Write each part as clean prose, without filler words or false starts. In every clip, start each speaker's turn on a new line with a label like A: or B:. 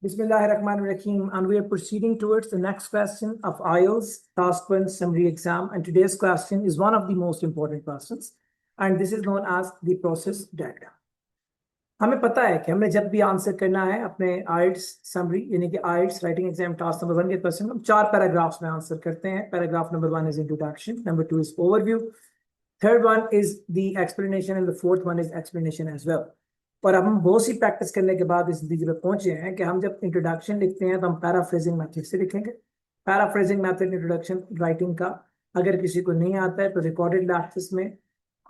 A: Bismillahirrahmanirrahim, and we are proceeding towards the next question of IELTS Task 1 Summary Exam. And today's question is one of the most important questions, and this is known as the process diagram. हमें पता है कि हमने जब भी answer करना है अपने IELTS समरी यानी कि IELTS writing exam task number 1 के क्वेश्चन हम 4 पैराग्राफ्स में आंसर करते हैं. Paragraph number 1 is introduction, number 2 is overview, third one is the explanation and the fourth one is explanation as well. और अब हम बहुत सी प्रैक्टिस करने के बाद इस नतीजे पर पहुंचे हैं कि हम जब इंट्रोडक्शन लिखते हैं तो हम पैराफ्रेजिंग मेथड से लिखेंगे. पैराफ्रेजिंग मेथड इंट्रोडक्शन राइटिंग का अगर किसी को नहीं आता है तो रिकॉर्डेड लेक्चर्स में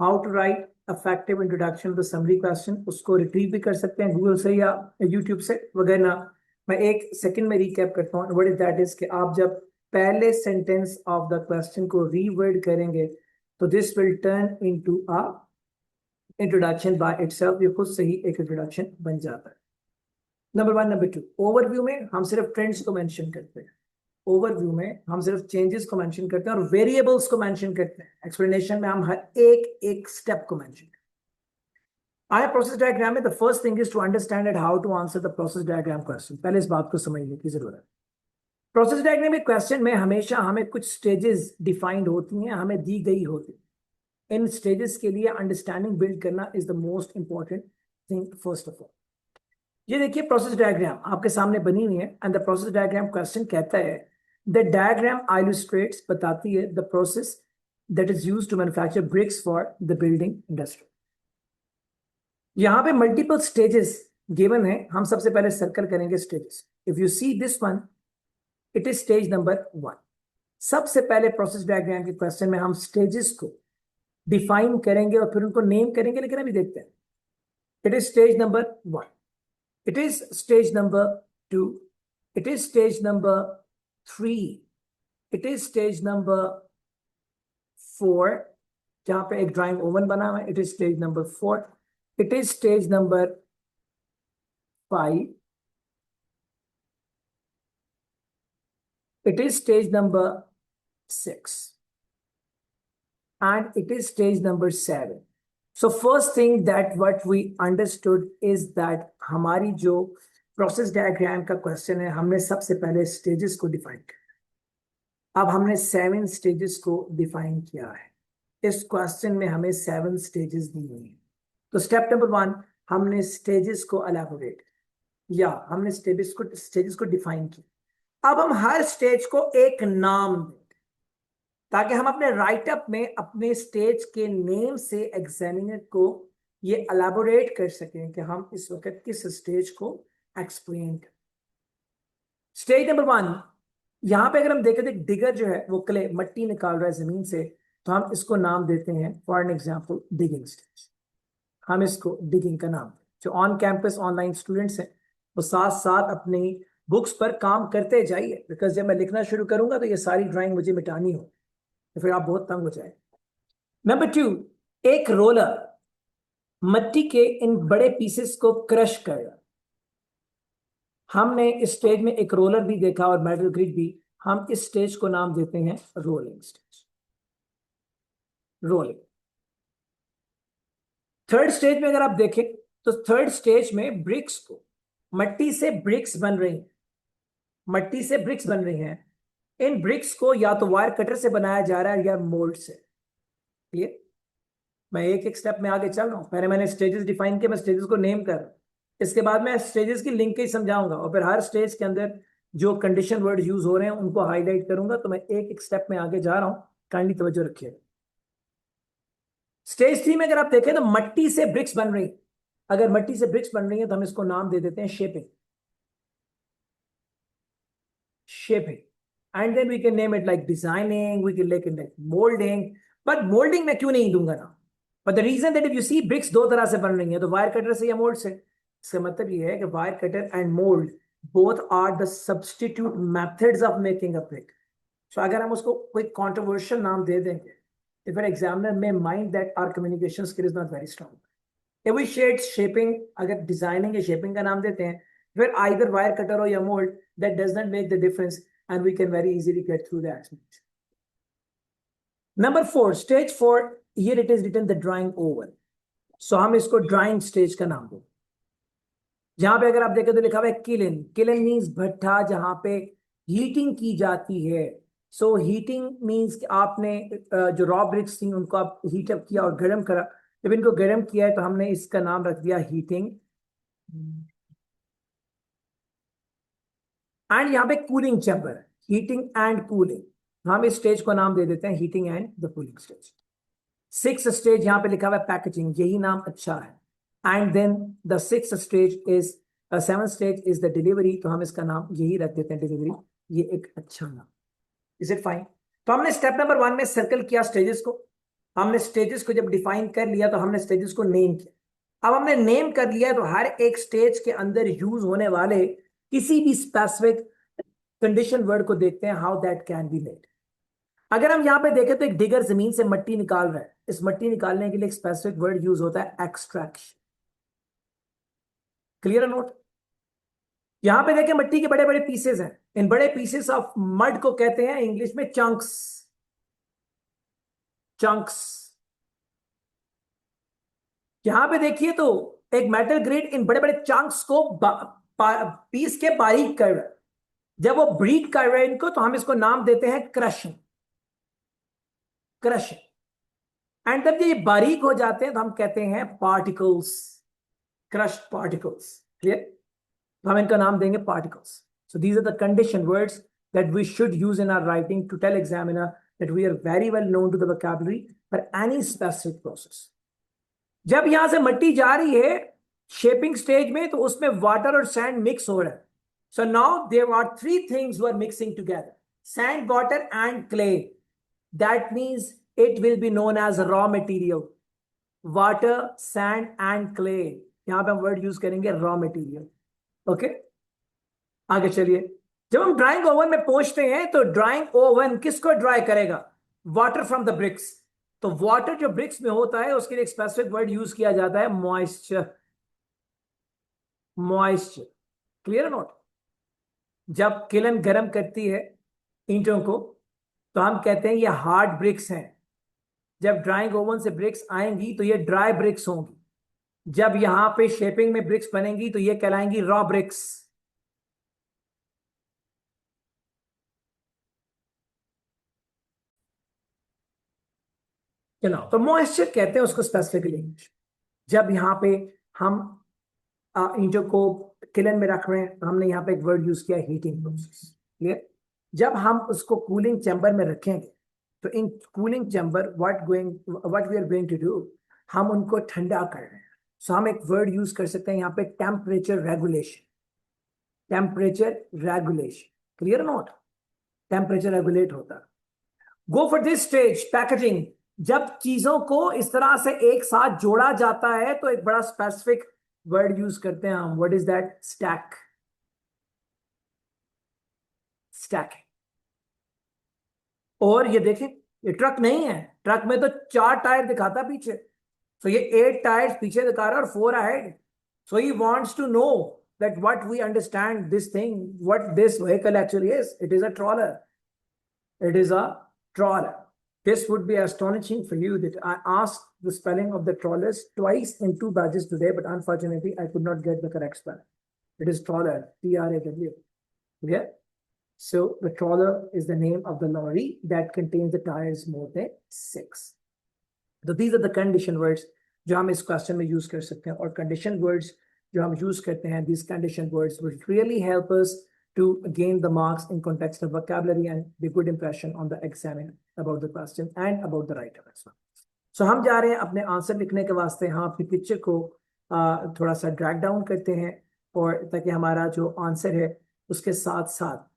A: how to write effective introduction to summary question उसको रिट्रीव भी कर सकते हैं गूगल से या यूट्यूब से वगैरह. मैं एक सेकंड में रिकैप करता हूँ. व्हाट इज दैट इज कि आप जब पहले सेंटेंस ऑफ द क्वेश्चन को रीवर्ड करेंगे तो this will turn into a introduction by itself. ये खुद से ही एक इंट्रोडक्शन बन जाता है. नंबर 1. नंबर 2, ओवरव्यू में हम सिर्फ ट्रेंड्स को मेंशन करते हैं. ओवरव्यू में हम सिर्फ चेंजेस को मेंशन करते हैं और वेरिएबल्स को मेंशन करते हैं. एक्सप्लेनेशन में हम हर एक स्टेप को मेंशन करते हैं. आया प्रोसेस डायग्राम में the first thing is to understand at how to answer the process diagram question. पहले इस बात को समझने की जरूरत है. प्रोसेस डायग्राम में क्वेश्चन में हमेशा हमें कुछ स्टेजेस डिफाइंड होती हैं, हमें दी गई होती है. इन स्टेजेस के लिए अंडरस्टैंडिंग बिल्ड करना is the most important thing. First of all ये देखिए प्रोसेस डायग्राम आपके सामने बनी हुई है and the process diagram question कहता है द डायग्राम इलस्ट्रेट्स बताती है the process that is used to manufacture bricks for the building industry. यहां पे मल्टीपल स्टेजेस गिवन है. हम सबसे पहले सर्कल करेंगे stages. If you see this one it is stage number 1. सबसे पहले प्रोसेस डायग्राम के क्वेश्चन में हम स्टेजेस को डिफाइन करेंगे और फिर उनको नेम करेंगे. लेकिन अभी देखते हैं. It is stage number 1, it is stage number 2, it is stage number 3, it is stage number 4 जहां पे एक ड्राइंग ओवन बना हुआ है. It is stage number 4, it is stage number 5, it is stage number 6 and it is stage number 7. So first thing that what we understood is that हमारी जो process diagram का question है हमने सबसे पहले स्टेजेस को डिफाइन किया. अब हमने 7 स्टेजेस को डिफाइन किया है. इस क्वेश्चन में हमें 7 स्टेजेस दी हुई है. तो स्टेप नंबर 1 हमने स्टेजेस को एलैबोरेट या हमने स्टेजेस को डिफाइन किया. अब हम हर स्टेज को एक नाम देंगे ताकि हम अपने राइटअप में अपने स्टेज के नेम से एग्जामिनर को ये एलैबोरेट कर सकें कि हम इस वक्त किस स्टेज को एक्सप्लेन करें. स्टेज नंबर 1 यहां पे अगर हम देखें तो डिगर जो है वो क्ले मट्टी निकाल रहा है जमीन से तो हम इसको नाम देते हैं for an example digging stage. हम इसको डिगिंग का नाम. जो ऑन कैंपस ऑनलाइन स्टूडेंट्स हैं वो साथ साथ अपनी बुक्स पर काम करते जाइए बिकॉज जब मैं लिखना शुरू करूंगा तो ये सारी ड्राइंग मुझे मिटानी हो तो फिर आप बहुत तंग हो जाए. नंबर 2, एक रोलर मिट्टी के इन बड़े पीसेस को क्रश करेगा. हमने इस स्टेज में एक रोलर भी देखा और मेटल ग्रिड भी. हम इस स्टेज को नाम देते हैं rolling stage. Rolling. Third stage में अगर आप देखें तो थर्ड स्टेज में ब्रिक्स को मिट्टी से ब्रिक्स बन रही हैं. मिट्टी से ब्रिक्स बन रही हैं. इन ब्रिक्स को या तो वायर कटर से बनाया जा रहा है या मोल्ड से. ये मैं एक स्टेप में आगे चल रहा हूं. पहले मैंने स्टेजेस डिफाइन किए, मैं स्टेजेस को नेम कर रहा हूं. इसके बाद मैं स्टेजेस की लिंकेज समझाऊंगा और फिर हर स्टेज के अंदर जो कंडीशन वर्ड यूज हो रहे हैं उनको हाईलाइट करूंगा. तो मैं एक स्टेप में आगे जा रहा हूं, काइंडली तवज्जो रखिएगा. स्टेज 3 में अगर आप देखें तो मिट्टी से ब्रिक्स बन रही. अगर मिट्टी से ब्रिक्स बन रही है तो हम इसको नाम दे देते हैं shaping. Shaping, and then we can name it like designing, we can make it like molding, but molding मैं क्यों नहीं दूंगा ना. But the reason that if you see bricks दो तरह से बन रही हैं तो वायर कटर से या मोल्ड से. इसका मतलब ये है कि wire cutter and mould both are the substitute methods of making a brick. So अगर हम उसको कोई controversial नाम दे देंगे if an examiner may mind that our communication skill is not very strong. If we shade shaping, अगर designing या shaping का नाम देते हैं फिर either wire cutter or या mold, that does not make the difference and we can very easily get through the explanation. Number 4, stage 4, here it is written the drawing oval. So हम इसको drawing stage का नाम दें. जहां पे अगर आप देखें तो लिखा हुआ है किलिन, किलिन मीन्स भट्ठा जहां पे हीटिंग की जाती है। सो हीटिंग मीन्स कि आपने जो रॉ ब्रिक्स थी उनको आप हीट अप किया और गर्म करा। जब इनको गर्म किया है तो हमने इसका नाम रख दिया हीटिंग। एंड यहाँ पे cooling chamber, heating and cooling, हम इस स्टेज को नाम दे देते हैं heating and the cooling stage. Six stage यहाँ पे लिखा हुआ है पैकेजिंग, यही नाम अच्छा है। And then the six stage is, seven stage is the delivery, तो हम इसका नाम यही रख देते हैं डिलीवरी। ये एक अच्छा नाम। Is it fine? तो हमने स्टेप नंबर 1 में सर्कल किया स्टेजेस को। हमने स्टेजेस को जब डिफाइन कर लिया तो हमने स्टेजेस को नेम किया। अब हमने नेम कर लिया तो हर एक स्टेज के अंदर यूज होने वाले किसी भी स्पेसिफिक कंडीशन वर्ड को देखते हैं, how that can be made. अगर हम यहां पे देखें तो एक डिगर जमीन से मट्टी निकाल रहा है, इस मट्टी निकालने के लिए एक स्पेसिफिक वर्ड यूज होता है एक्सट्रैक्शन। Clear note? यहां पे देखें मट्टी के बड़े बड़े पीसेस हैं, इन बड़े पीसेस ऑफ मड को कहते हैं इंग्लिश में चंक्स। चंक्स। यहां पे देखिए तो एक मेटल ग्रेड इन बड़े बड़े चंक्स को पीस के बारीक कर रहा है। जब वो ब्रीक कर रहे हैं इनको तो हम इसको नाम देते हैं क्रशिंग। क्रशिंग। एंड जब ये बारीक हो जाते हैं तो हम कहते हैं पार्टिकल्स, क्रश्ड पार्टिकल्स। क्लियर? तो हम इनका नाम देंगे particles. So these are the condition words that we should use in our writing to tell examiner that we are very well known to the vocabulary for any specific process. जब यहां से मट्टी जा रही है शेपिंग स्टेज में तो उसमें वाटर और सैंड मिक्स हो रहा है। So now there are three things we're mixing together, sand, water and clay. That means it will be known as raw material. Water, sand and clay, यहां पे हम वर्ड यूज करेंगे raw material. Okay, आगे चलिए। जब हम drawing oven में पहुंचते हैं तो ड्राइंग ओवन किसको ड्राई करेगा? Water from the bricks. तो वाटर जो ब्रिक्स में होता है उसके लिए एक स्पेसिफिक वर्ड यूज किया जाता है मॉइस्चर। मॉइस्चर। Clear note? जब किलन गर्म करती है ईंटों को तो हम कहते हैं ये हार्ड ब्रिक्स हैं। जब ड्राइंग ओवन से ब्रिक्स आएंगी तो ये ड्राई ब्रिक्स होंगी। जब यहां पे शेपिंग में ब्रिक्स बनेंगी तो ये कहलाएंगी रॉ ब्रिक्स। तो मॉइस्चर कहते हैं उसको स्पेसिफिकली। जब यहां पे हम ईंटों को किलन में रख रहे हैं तो हमने यहाँ पे एक वर्ड यूज किया हीटिंग प्रोसेस। क्लियर? जब हम उसको कूलिंग चैम्बर में रखेंगे तो in cooling chamber what we are going to do, हम उनको ठंडा कर रहे हैं। सो हम एक वर्ड यूज कर सकते हैं यहाँ पे temperature regulation. Temperature regulation. Clear note? Temperature regulate होता है। Go for this stage packaging. जब चीजों को इस तरह से एक साथ जोड़ा जाता है तो एक बड़ा स्पेसिफिक वर्ड यूज करते हैं हम। What is that? Stack. Stack. और ये देखें, ये ट्रक नहीं है, ट्रक में तो 4 टायर दिखाता पीछे। सो ये 8 टायर्स पीछे दिखा रहा है और 4 ahead. So he wants to know that what we understand this thing, what this vehicle actually is. It is a trawler. It is a trawler. This would be astonishing for you that I asked the spelling of the trawlers twice in 2 batches today, but unfortunately I could not get the correct spelling. It is trawler, T-R-A-W. Okay? So the trawler is the name of the lorry that contains the tires more than 6. So these are the condition words जो हम इस question में use कर सकते हैं। और condition words जो हम यूज करते हैं, these condition words will really help us to gain the marks in context of vocabulary and the good impression on the examiner about the question and about the writer as well. So हम जा रहे हैं अपने answer लिखने के वास्ते। हम अपनी पिक्चर को थोड़ा सा ड्रैग डाउन करते हैं और ताकि हमारा जो आंसर है उसके साथ साथ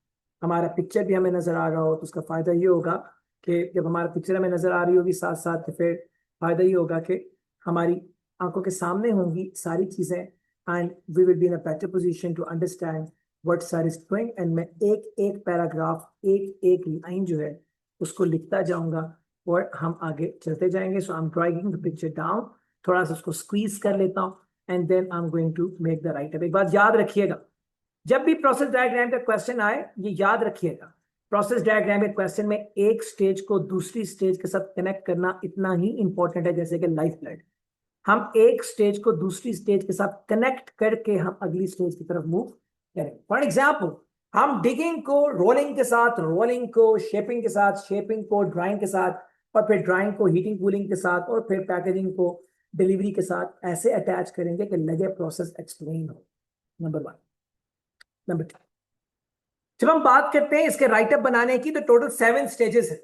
A: हमारा पिक्चर भी हमें नजर आ रहा हो। तो उसका फायदा ये होगा कि जब हमारा पिक्चर हमें नजर आ रही होगी साथ साथ, तो फिर फायदा ये होगा कि हमारी आंखों के सामने होंगी सारी चीजें and we will be in a better position to understand what sir is doing। and मैं एक एक पैराग्राफ, एक एक लाइन जो है उसको लिखता जाऊंगा और हम आगे चलते जाएंगे। so I'm dragging the picture down, थोड़ा सा उसको स्क्वीज कर लेता हूँ and then I'm going to make the write up। एक बात याद रखिएगा, जब भी प्रोसेस डायग्राम का क्वेश्चन आए ये याद रखिएगा, प्रोसेस डायग्राम के क्वेश्चन में एक स्टेज को दूसरी स्टेज के साथ कनेक्ट करना इतना ही इंपॉर्टेंट है जैसे कि लाइफ ब्लड। हम एक स्टेज को दूसरी स्टेज के साथ कनेक्ट करके हम अगली स्टेज की तरफ मूव करें। फॉर एग्जाम्पल, हम डिगिंग को रोलिंग के साथ, रोलिंग को शेपिंग के साथ, शेपिंग को ड्राइंग के साथ, और फिर ड्राइंग को हीटिंग कूलिंग के साथ, और फिर पैकेजिंग को डिलीवरी के साथ ऐसे अटैच करेंगे कि लगे प्रोसेस एक्सप्लेन हो। नंबर 1। नंबर 2, जब हम बात करते हैं इसके राइटअप बनाने की, तो टोटल 7 स्टेजेस है।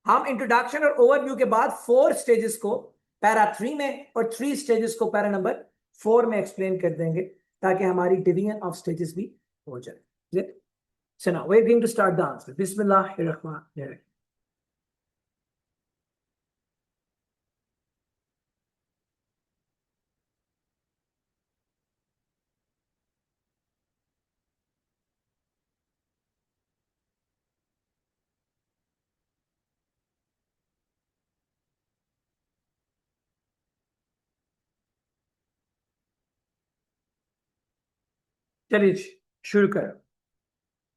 A: हम इंट्रोडक्शन और ओवरव्यू के बाद 4 स्टेजेस को पैरा 3 में और 3 स्टेजेस को पैरा नंबर 4 में एक्सप्लेन कर देंगे, ताकि हमारी डिवीजन ऑफ स्टेजेस भी हो जाए। So now we're going to start the answer. Bismillahirrahmanirrahim. चलिए शुरू करो।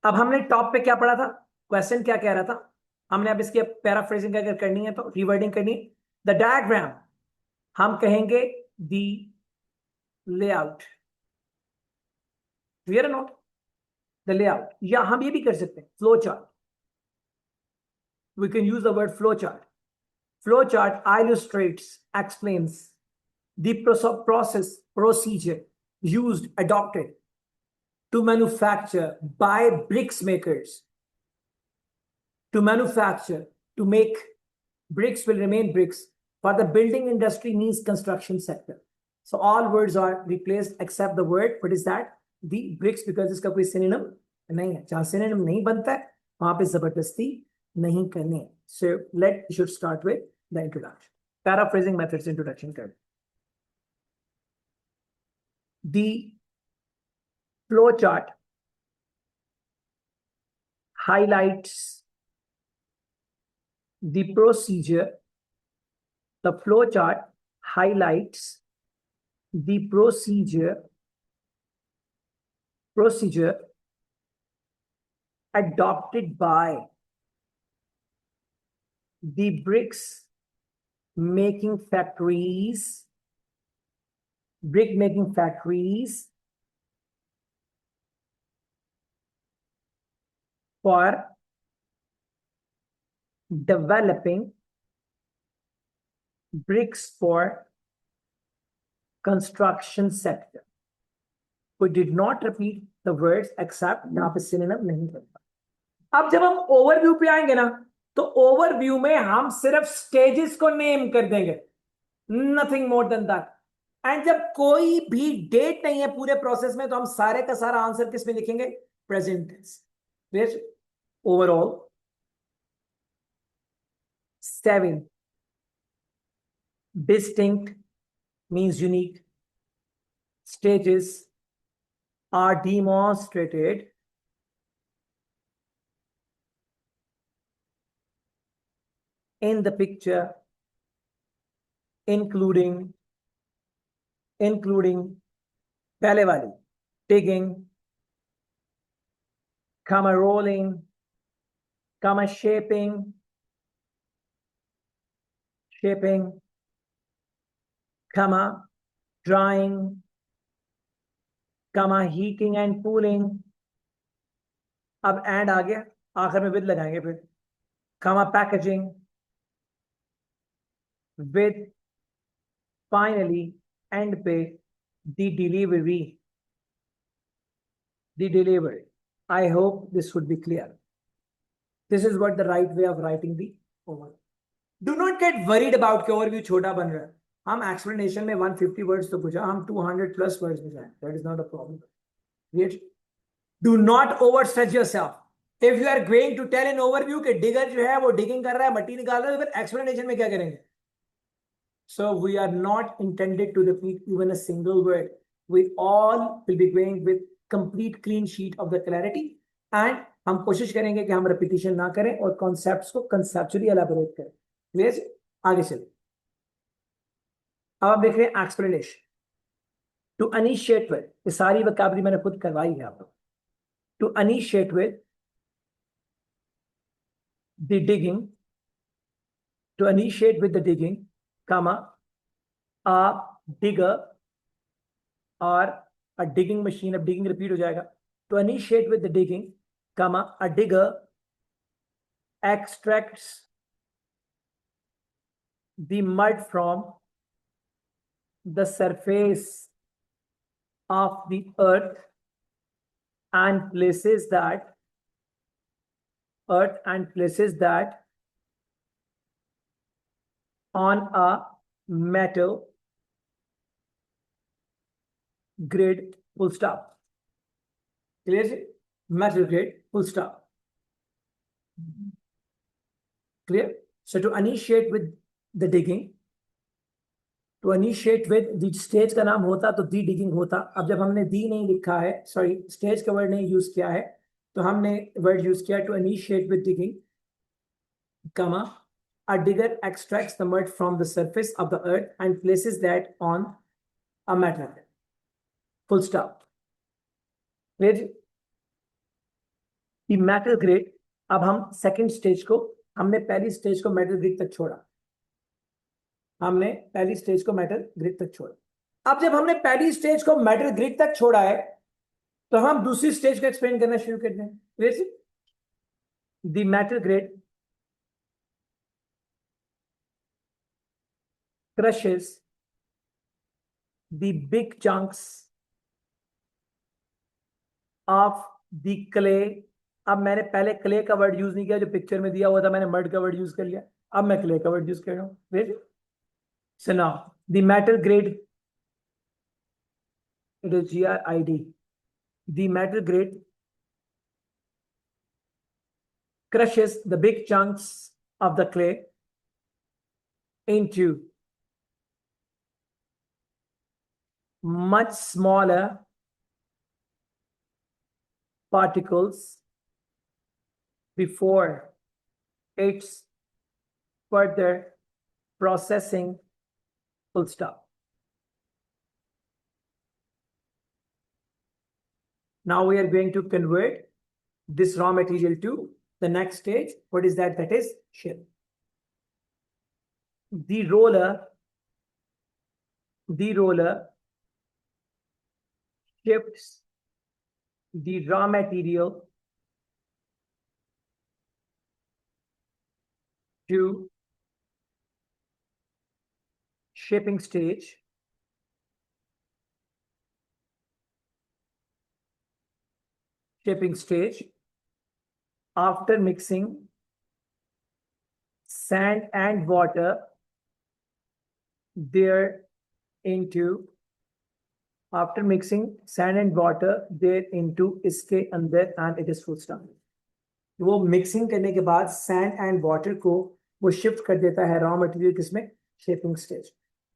A: अब हमने टॉप पे क्या पढ़ा था, क्वेश्चन क्या कह रहा था, हमने अब इसकी पैराफ्रेजिंग अगर करनी है तो रिवर्डिंग करनी है। द डायग्राम हम कहेंगे the layout, clear note, the layout, या हम ये भी कर सकते हैं flow chart. We can use the word flow chart. Flow chart illustrates, explains the process, procedure used, adopted to manufacture by bricks makers, to manufacture, to make bricks will remain bricks for the building industry needs construction sector. So all words are replaced except the word, what is that, the bricks, because इसका कोई synonym नहीं है। जहां synonym नहीं बनता है वहां पे जबरदस्ती नहीं करनी है। So let you should start with the introduction, paraphrasing methods introduction कर। The flow chart highlights the procedure. The flow chart highlights the procedure adopted by the bricks making factories, brick making factories for developing bricks for construction sector. We did not repeat the words except यहाँ पे synonym नहीं करता। अब जब हम overview पे आएंगे ना, तो ओवरव्यू में हम सिर्फ स्टेजेस को नेम कर देंगे, nothing more than that. And जब कोई भी डेट नहीं है पूरे प्रोसेस में, तो हम सारे का सारा आंसर किस में लिखेंगे, present tense. Overall 7 distinct means unique stages are demonstrated in the picture, including पहले वाली digging, comma rolling, comma shaping, comma drying, comma heating and cooling। अब एंड आ गया, आखिर में विद लगाएंगे फिर, comma packaging, with finally end पे the delivery। I hope this would be clear. This is what the right way of writing the overview. Do not get worried about कि overview छोटा बन रहा है। हम explanation में 150 words तो पूछा, हम 200 plus words में जाए, that is not a problem. Yes? Do not overstretch yourself. If you are going to tell an overview कि digger जो है वो digging कर रहा है, मट्टी निकाल रहा है, तो फिर explanation में क्या करेंगे? So we are not intended to repeat even a single word. We all will be going with complete clean sheet of the clarity, and हम कोशिश करेंगे कि हम repetition ना करें और concepts को conceptually elaborate करें। Clear? आगे चलिए। अब आप देख रहे हैं explanation. To initiate with, ये सारी vocabulary मैंने खुद करवाई है आपको। To initiate with the digging, comma, a digger or a digging machine, अब digging repeat हो जाएगा, to initiate with the digging, comma, a digger extracts the mud from the surface of the earth and places that on a metal grid, full stop. Clear? Metal grid, full stop. Clear? So to initiate with the digging, to initiate with the stage का नाम होता तो दी digging होता. अब जब हमने दी नहीं लिखा है, सॉरी स्टेज का वर्ड नहीं यूज किया है, तो हमने वर्ड यूज किया to initiate with digging, comma, a digger extracts the mud from the surface of the earth and places that on a metal grid. Full stop. Clear? The metal grid, अब हम second stage को, हमने पहली stage को metal grid तक छोड़ा, हमने पहली स्टेज को मेटल ग्रिड तक छोड़ा. अब जब हमने पहली स्टेज को मेटल ग्रिड तक छोड़ा है, तो हम दूसरी स्टेज को एक्सप्लेन करना शुरू करते हैं. The metal grid crushes the big chunks of the clay. अब मैंने पहले क्ले का वर्ड यूज नहीं किया, जो पिक्चर में दिया हुआ था मैंने मड का वर्ड यूज कर लिया, अब मैं क्ले का वर्ड यूज कर रहा हूं. So now the metal grid, it is GRID. The metal grid crushes the big chunks of the clay into much smaller particles before its further processing, full stop. Now we are going to convert this raw material to the next stage. What is that? That is ship. The roller shifts the raw material to shaping stage. After mixing sand and water there into इसके अंदर and it is full stop. वो mixing करने के बाद sand and water को वो shift कर देता है रॉ मटेरियल किसमें, shaping stage.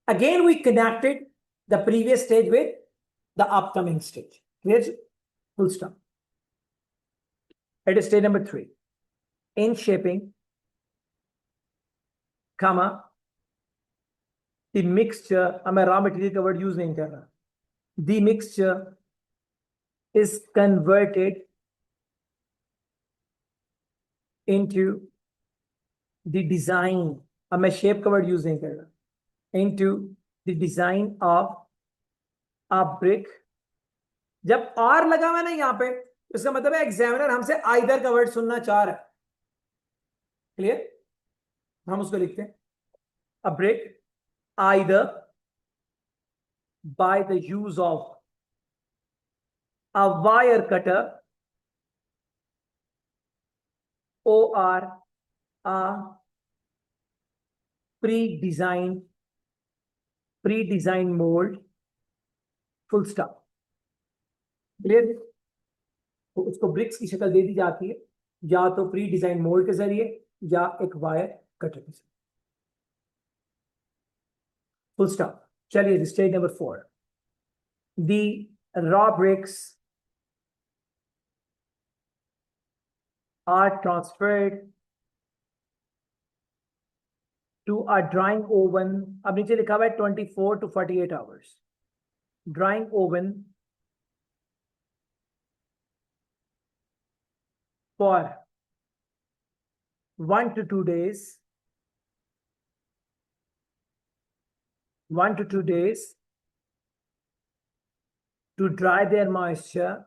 A: Again we connected the previous stage with the upcoming stage. Clear? Full stop. It is stage number 3. In shaping, comma, the mixture, अब मैं रॉ मटेरियल का word use नहीं कर रहा. The mixture is converted into the design, अब मैं shape का word use नहीं कर रहा, into the design of a brick. जब और लगा हुआ ना यहाँ पे, इसका मतलब है एग्जामिनर हमसे आइदर का वर्ड सुनना चाह रहा है. क्लियर? हम उसको लिखते हैं a brick either by the use of a wire cutter or a pre-designed mold, full stop. Clear? तो उसको ब्रिक्स की शक्ल दे दी जाती है या तो प्री डिजाइन मोल्ड के जरिए या एक वायर कटर के जरिए. Full stop. चलिए stage number 4. The raw bricks are transferred to a drying oven. अब नीचे लिखा हुआ है 24 to 48 hours. Drying oven for 1 to 2 days 1 to 2 days to dry their moisture,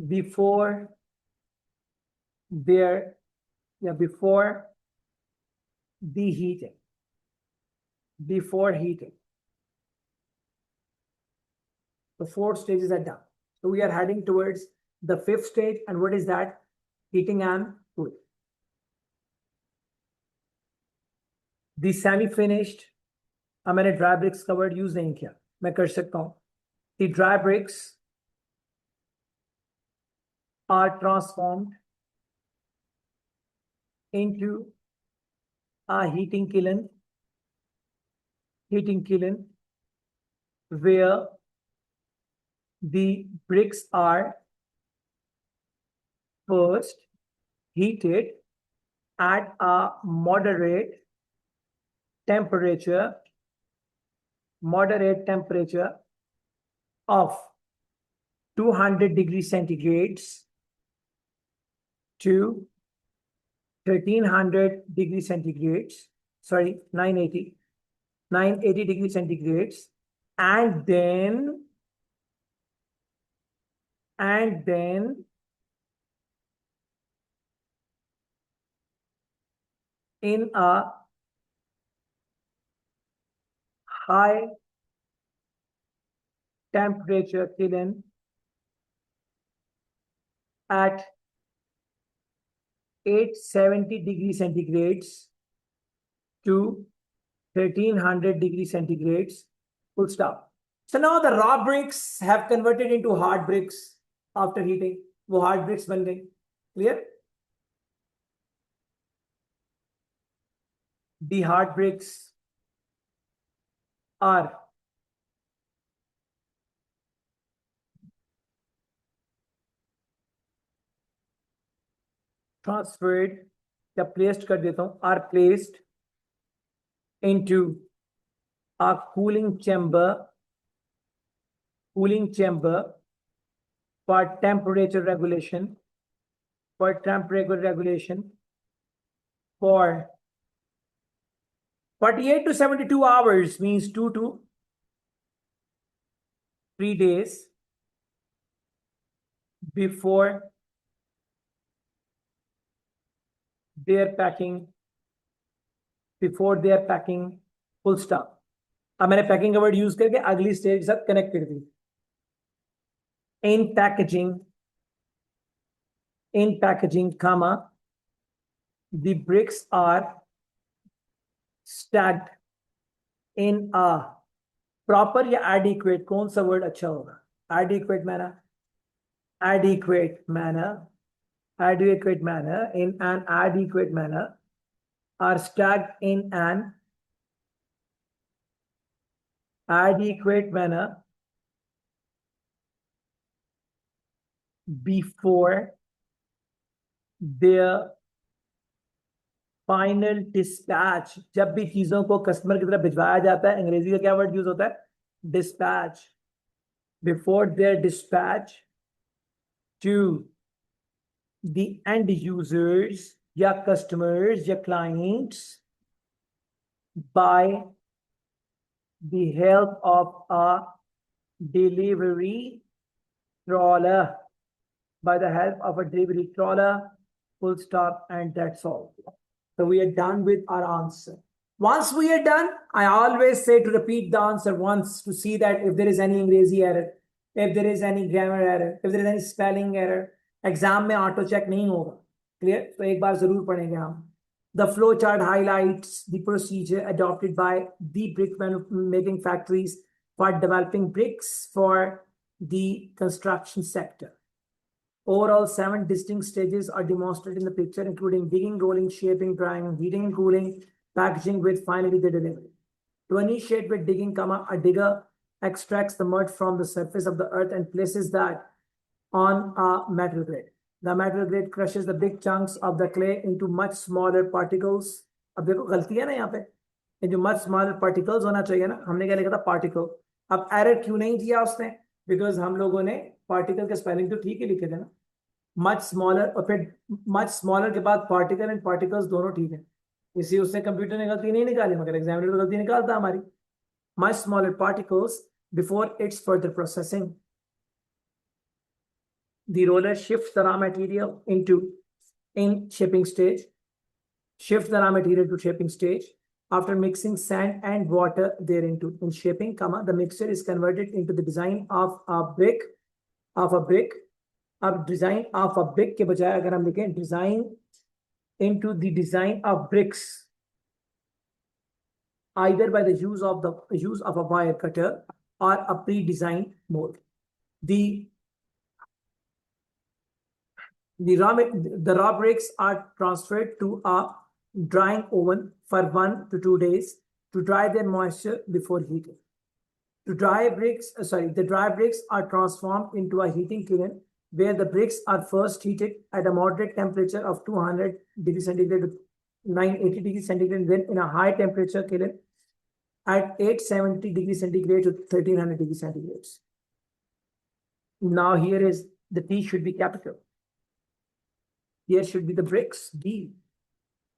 A: before their before the heating. Before heating. The 4 stages are done. So we are heading towards the 5th stage. And what is that? Heating and cooling. The semi-finished, मैंने dry bricks covered use नहीं किया, मैं कर सकता हूँ. The dry bricks are transformed into a heating kiln, where the bricks are first heated at a moderate temperature of 200 degrees centigrades to 1300 degrees centigrades, 980 degrees centigrades, and then in a high temperature kiln at 870 degrees centigrades to 1300 degrees centigrades, full stop. So now the raw bricks have converted into hard bricks after heating. वो hard bricks बन गई. Clear? The hard bricks are transferred, या placed कर देता हूं, are placed into a cooling chamber for temperature regulation, for 48 to 72 hours, means 2 to 3 days before their packing, full stop. अब मैंने packing का वर्ड यूज करके अगली स्टेज के साथ कनेक्ट कर दी. In packaging, comma, the bricks are stacked in a proper या adequate, कौन सा वर्ड अच्छा होगा? Adequate manner, in an adequate manner, are stacked in an adequate manner before their final dispatch. जब भी चीजों को कस्टमर की तरफ भिजवाया जाता है, अंग्रेजी का क्या वर्ड यूज होता है? Dispatch. Before their dispatch to the end users या customers या clients by the help of a delivery trawler, full stop, and that's all. So we are done with our answer. Once we are done, I always say to repeat the answer once to see that if there is any अंग्रेजी error, if there is any grammar error, if there is any spelling error, exam में auto check नहीं होगा. Clear? तो एक बार जरूर पढ़ेंगे हम. The flow chart highlights the procedure adopted by the brick making factories for developing bricks for the construction sector. Overall, 7 distinct stages are demonstrated in the picture, including digging, rolling, shaping, drying, heating and cooling, packaging, with finally the delivery. To initiate with digging, a digger extracts the mud from the surface of the earth and places that on a metal grate. The metal grate crushes the big chunks of the clay into much smaller particles. अब देखो गलती है ना यहाँ पे, into much smaller particles होना चाहिए ना, हमने क्या लिखा था particle. अब error क्यों नहीं दिया उसने? Because हम लोगों ने particle के spelling तो ठीक ही लिखे थे ना. Much smaller, और फिर much smaller के बाद particle and particles दोनों ठीक है. इसी उससे कंप्यूटर ने गलती नहीं निकाली, मगर एग्जामिनर तो गलती निकालता हमारी. Much smaller particles before its further processing. The roller shifts the raw material in shaping stage. Shifts the raw material to shaping stage. After mixing sand and water thereinto. In shaping, the mixture is converted into the design of a brick. अब design of a brick के बजाय अगर हम लिखें design into the design of bricks, either by the use of a wire cutter or a pre-designed mold. The raw bricks are transferred to a drying oven for 1 to 2 days to dry their moisture before heating. The dry bricks are transformed into a heating kiln where the bricks are first heated at a moderate temperature of 200 degrees centigrade to 980 degrees centigrade, then in a high temperature kiln at 870 degrees centigrade to 1300 degrees centigrade. Now here is the T should be capital. Here should be the bricks, D.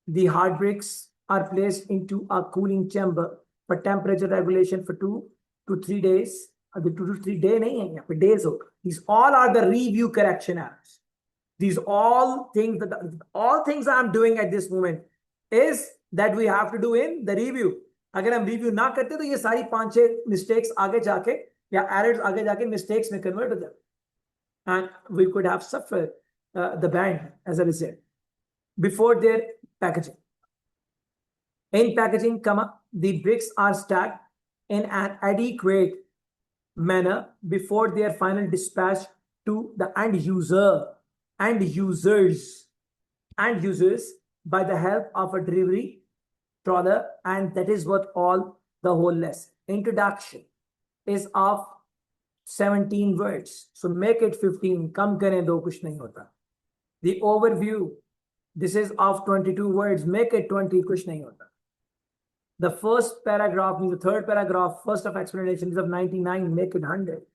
A: The hard bricks are placed into a cooling chamber for temperature regulation for 2 to 3 days. The 2 to 3 day nahi hai, days. These all are the review correction errors. These all things I'm doing at this moment is that we have to do in the review. अगर हम review ना करते तो ये सारी 5-6 mistakes आगे जाके या errors आगे जाके mistakes में convert हो जाते, and we could have suffered the ban as a result. Before their packaging. In packaging, the bricks are stacked in an adequate manner before their final dispatch to the end users by the help of a delivery trawler, and that is what all the whole lesson. Introduction is of 17 words, so make it 15. Kam kare do kuch nahi hota. The overview, this is of 22 words, make it 20, kuch nahi hota. The first paragraph, the third paragraph, first of explanation is of 99, make it 100.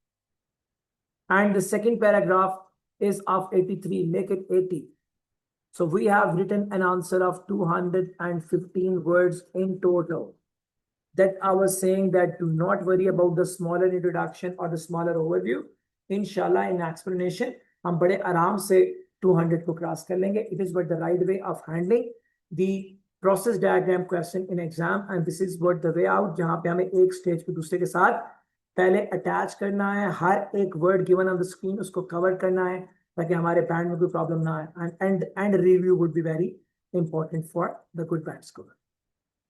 A: And the second paragraph is of 83, make it 80. So we have written an answer of 215 words in total. That I was saying that do not worry about the smaller introduction or the smaller overview. Inshallah, in explanation, हम बड़े आराम से 200 को cross कर लेंगे. It is but the right way of handling the process diagram question in exam, and this is what the way out, जहाँ पे हमें एक स्टेज को दूसरे के साथ पहले अटैच करना है, हर एक word given on the screen उसको कवर करना है ताकि हमारे बैंड में कोई प्रॉब्लम ना आए, and review would be very important for the good band score.